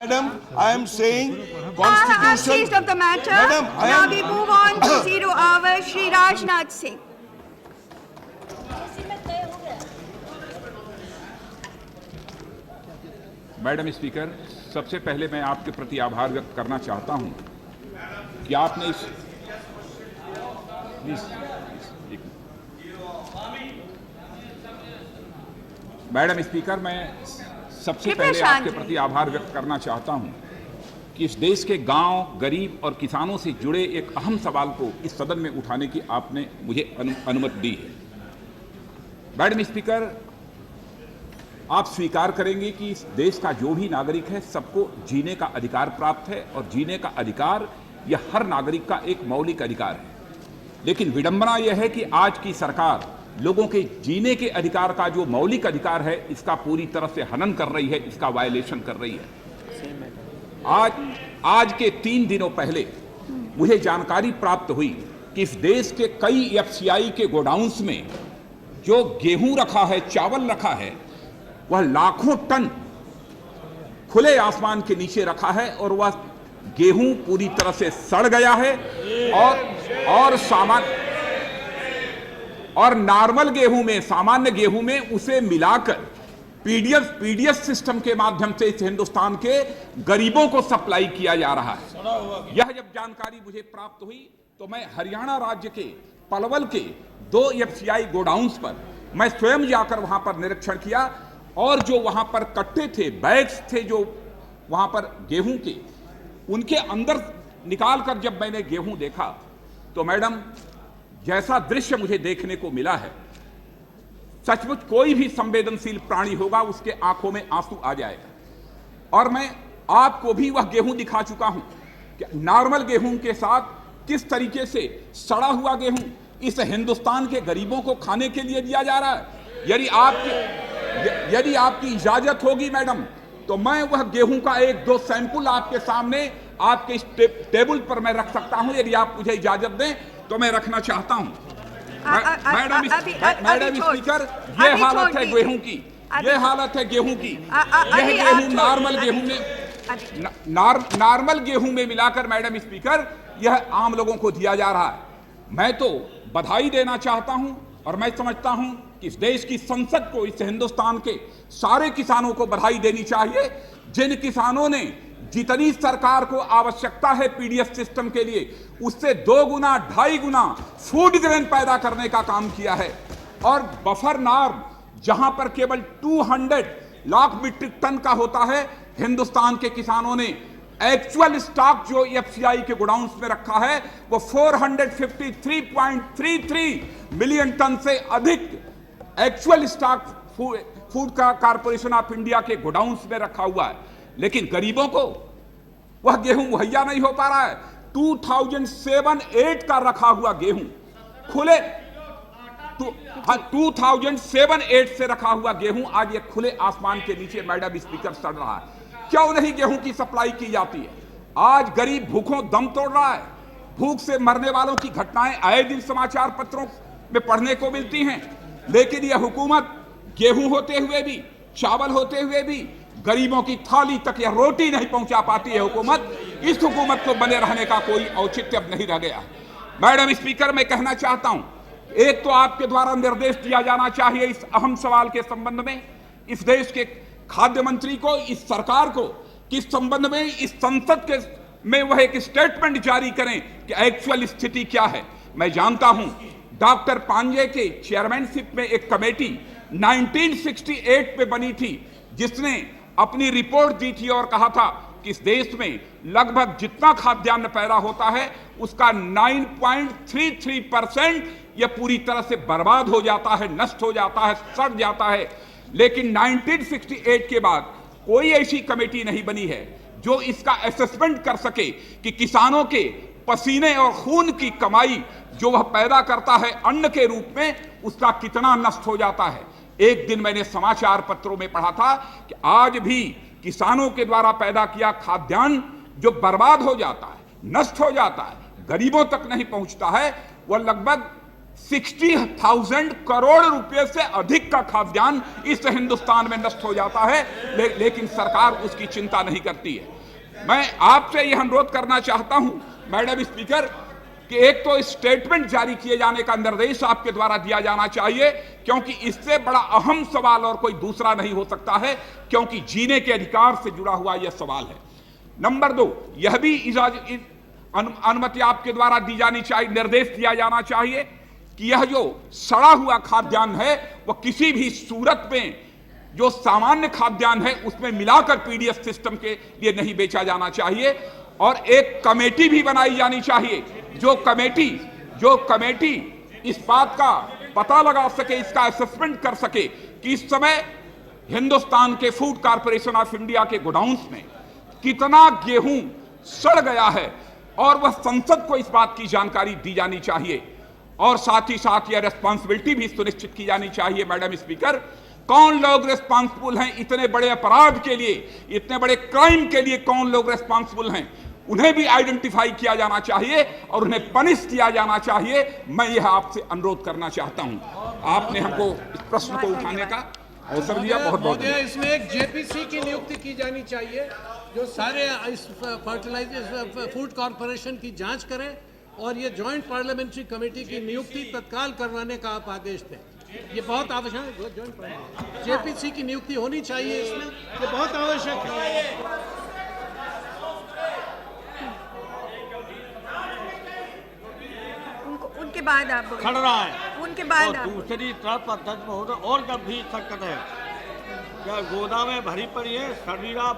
Madam, I am saying I'm Constitution. pleased of the matter. Madam, I Now am. we move on to 0 hour, Shri Rajnath Singh. Madam speaker, सबसे पहले मैं आपके प्रति आभार व्यक्त करना चाहता हूं कि आपने इस मैडम स्पीकर, मैं सबसे पहले आपके प्रति आभार व्यक्त करना चाहता हूं कि इस देश के गांव, गरीब और किसानों से जुड़े एक अहम सवाल को इस सदन में उठाने की आपने मुझे अनुमति दी है। मैडम स्पीकर, आप स्वीकार करेंगे कि इस देश का जो भी नागरिक है सबको जीने का अधिकार प्राप्त है और जीने का अधिकार यह हर नागरिक का एक मौलिक अधिकार है। लेकिन विडंबना यह है कि आज की सरकार लोगों के जीने के अधिकार का जो मौलिक अधिकार है इसका पूरी तरह से हनन कर रही है, इसका वायलेशन कर रही है। आज के 3 दिनों पहले मुझे जानकारी प्राप्त हुई कि इस देश के कई एफसीआई के गोडाउन्स में जो गेहूं रखा है, चावल रखा है, वह लाखों टन खुले आसमान के नीचे रखा है और वह गेहूं पूरी तरह से सड़ गया है और नॉर्मल गेहूं में, सामान्य गेहूं में उसे मिलाकर पीडीएस सिस्टम के माध्यम से इस हिंदुस्तान के गरीबों को सप्लाई किया जा रहा है। यह जब जानकारी मुझे प्राप्त हुई तो मैं हरियाणा राज्य के पलवल के 2 एफसीआई गोडाउन्स पर मैं स्वयं जाकर वहां पर निरीक्षण किया और जो वहां पर कट्टे थे, बैग्स थे जो वहां पर गेहूं के, उनके अंदर निकालकर जब मैंने गेहूं देखा तो मैडम जैसा दृश्य मुझे देखने को मिला है, सचमुच कोई भी संवेदनशील प्राणी होगा उसके आंखों में आंसू आ जाएगा। और मैं आपको भी वह गेहूं दिखा चुका हूं कि नॉर्मल गेहूं के साथ किस तरीके से सड़ा हुआ गेहूं इस हिंदुस्तान के गरीबों को खाने के लिए दिया जा रहा है। यदि आपकी इजाजत होगी मैडम तो मैं वह गेहूं का 1-2 सैंपल आपके सामने आपके इस टेबल पर मैं रख सकता हूं। यदि आप मुझे इजाजत दें तो मैं रखना चाहता हूं। मैडम स्पीकर, ये हालत है गेहूं की, ये हालत है गेहूं की। यह गेहूं नॉर्मल गेहूं में मिलाकर मैडम स्पीकर यह आम लोगों को दिया जा रहा है। मैं तो बधाई देना चाहता हूं और मैं समझता हूं कि इस देश की संसद को, इस हिंदुस्तान के सारे किसानों को बधाई देनी चाहिए जिन किसानों ने जितनी सरकार को आवश्यकता है पीडीएस सिस्टम के लिए उससे 2 गुना 2.5 गुना फूड ग्रेन पैदा करने का काम किया है। और बफर नॉर्म जहां पर केवल 200 लाख मीट्रिक टन का होता है, हिंदुस्तान के किसानों ने एक्चुअल स्टॉक जो एफसीआई के गोडाउन्स में रखा है वो 453.33 मिलियन टन से अधिक एक्चुअल स्टॉक फूड का कॉर्पोरेशन ऑफ इंडिया के गोडाउन्स में रखा हुआ है। लेकिन गरीबों को वह गेहूं मुहैया नहीं हो पा रहा है। 2007-8 का रखा हुआ गेहूं खुले 2007-8 से रखा हुआ गेहूं आज ये खुले आसमान के नीचे मैडम स्पीकर सड़ रहा है। क्यों नहीं गेहूं की सप्लाई की जाती है? आज गरीब भूखों दम तोड़ रहा है। भूख से मरने वालों की घटनाएं आए दिन समाचार पत्रों में पढ़ने को मिलती हैं। लेकिन यह हुकूमत गेहूं होते हुए भी, चावल होते हुए भी गरीबों की थाली तक यह रोटी नहीं पहुंचा पाती है हुकूमत। इस हुकूमत को बने रहने का कोई औचित्य अब नहीं रह गया। मैडम स्पीकर, मैं कहना चाहता हूं, एक तो आपके द्वारा निर्देश दिया जाना चाहिए इस अहम सवाल के संबंध में इस देश के खाद्य मंत्री को, इस सरकार को, कि इस संबंध में इस संसद के में वह एक स्टेटमेंट जारी करें कि एक्चुअल स्थिति क्या है। मैं जानता हूं डॉक्टर पांजे के चेयरमैनशिप में एक कमेटी 1968 में बनी थी जिसने अपनी रिपोर्ट दी थी और कहा था कि इस देश में लगभग जितना खाद्यान्न पैदा होता है उसका 9.33% यह पूरी तरह से बर्बाद हो जाता है, नष्ट हो जाता है, सड़ जाता है। लेकिन 1968 के बाद कोई ऐसी कमेटी नहीं बनी है जो इसका असेसमेंट कर सके कि किसानों के पसीने और खून की कमाई जो वह पैदा करता है अन्न के रूप में, उसका कितना नष्ट हो जाता है। एक दिन मैंने समाचार पत्रों में पढ़ा था कि आज भी किसानों के द्वारा पैदा किया खाद्यान्न जो बर्बाद हो जाता है, नष्ट हो जाता है, गरीबों तक नहीं पहुंचता है, वह लगभग 60,000 करोड़ रुपए से अधिक का खाद्यान्न इस हिंदुस्तान में नष्ट हो जाता है। लेकिन सरकार उसकी चिंता नहीं करती है। मैं आपसे यह अनुरोध करना चाहता हूं मैडम स्पीकर कि एक तो स्टेटमेंट जारी किए जाने का निर्देश आपके द्वारा दिया जाना चाहिए, क्योंकि इससे बड़ा अहम सवाल और कोई दूसरा नहीं हो सकता है, क्योंकि जीने के अधिकार से जुड़ा हुआ यह सवाल है। नंबर 2, यह भी अनुमति आपके द्वारा दी जानी चाहिए, निर्देश दिया जाना चाहिए कि यह जो सड़ा हुआ खाद्यान्न है वह किसी भी सूरत में जो सामान्य खाद्यान्न है उसमें मिलाकर पीडीएस सिस्टम के लिए नहीं बेचा जाना चाहिए। और एक कमेटी भी बनाई जानी चाहिए जो कमेटी इस बात का पता लगा सके, इसका असेसमेंट कर सके कि इस समय हिंदुस्तान के फूड कॉर्पोरेशन ऑफ इंडिया के गोडाउन्स में कितना गेहूं सड़ गया है, और वह संसद को इस बात की जानकारी दी जानी चाहिए। और साथ ही साथ यह रिस्पॉन्सिबिलिटी भी सुनिश्चित की जानी चाहिए मैडम स्पीकर, कौन लोग रिस्पॉन्सिबल हैं इतने बड़े अपराध के लिए, इतने बड़े क्राइम के लिए कौन लोग रिस्पॉन्सिबल हैं, उन्हें भी आइडेंटिफाई किया जाना चाहिए और उन्हें पनिश किया जाना चाहिए। मैं यह आपसे अनुरोध करना चाहता हूं। आपने हमको इस प्रश्न को उठाने का अवसर दिया, बहुत बहुत धन्यवाद। इसमें एक जेपीसी की नियुक्ति की जानी चाहिए जो सारे इस फर्टिलाइजर फूड कॉर्पोरेशन की जांच करे, और ये जॉइंट पार्लियामेंट्री कमेटी की नियुक्ति तत्काल करवाने का आप आदेश दें। ये बहुत आवश्यक है, जॉइंट जेपीसी की नियुक्ति होनी चाहिए इसमें, ये बहुत आवश्यक है। उनके बाद आप खड़ रहा है। उनके बाद और आप दूसरी तरफ अध्यक्ष महोदय और गंभीर संकट है, क्या गोदामें भरी पड़ी है, शरीरा